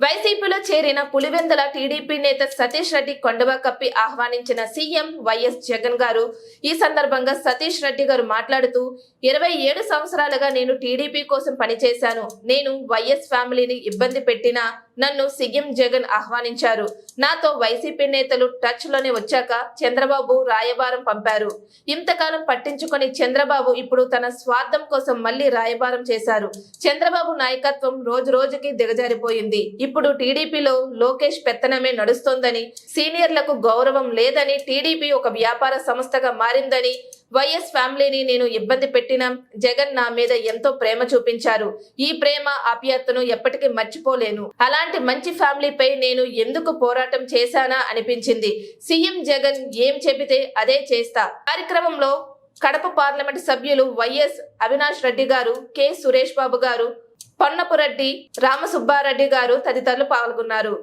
వైసీపీలో చేరిన పులివెందుల టీడీపీ నేత సతీష్ రెడ్డి కొండవ కప్పి ఆహ్వానించిన సీఎం వైఎస్ జగన్ గారు. ఈ సందర్భంగా సతీష్ రెడ్డి గారు మాట్లాడుతూ 27 సంవత్సరాలుగా నేను టీడీపీ కోసం పనిచేశాను. నేను వైఎస్ ఫ్యామిలీని ఇబ్బంది పెట్టినా నన్ను సీఎం జగన్ ఆహ్వానించారు. నాతో వైసీపీ నేతలు టచ్ లోనే వచ్చాక చంద్రబాబు రాయబారం పంపారు. ఇంతకాలం పట్టించుకొని చంద్రబాబు ఇప్పుడు తన స్వార్థం కోసం మళ్లీ రాయబారం చేశారు. చంద్రబాబు నాయకత్వం రోజు రోజుకి దిగజారిపోయింది. ఇప్పుడు టీడీపీలో లోకేష్ పెత్తనమే నడుస్తోందని, సీనియర్లకు గౌరవం లేదని, టీడీపీ ఒక వ్యాపార సంస్థగా మారిందని, వైఎస్ ఫ్యామిలీని నేను ఇబ్బంది పెట్టినా జగన్ నా మీద ఎంతో ప్రేమ చూపించారు. ఈ ప్రేమ ఆప్యాయతను ఎప్పటికీ మర్చిపోలేను. అలాంటి మంచి ఫ్యామిలీపై నేను ఎందుకు పోరాటం చేశానా అనిపించింది. సీఎం జగన్ ఏం చెబితే అదే చేస్తా. కార్యక్రమంలో కడప పార్లమెంట్ సభ్యులు వైఎస్ అవినాష్ రెడ్డి గారు, కె సురేష్ బాబు గారు, పొన్నపురెడ్డి, రామసుబ్బారెడ్డి గారు తదితరులు పాల్గొన్నారు.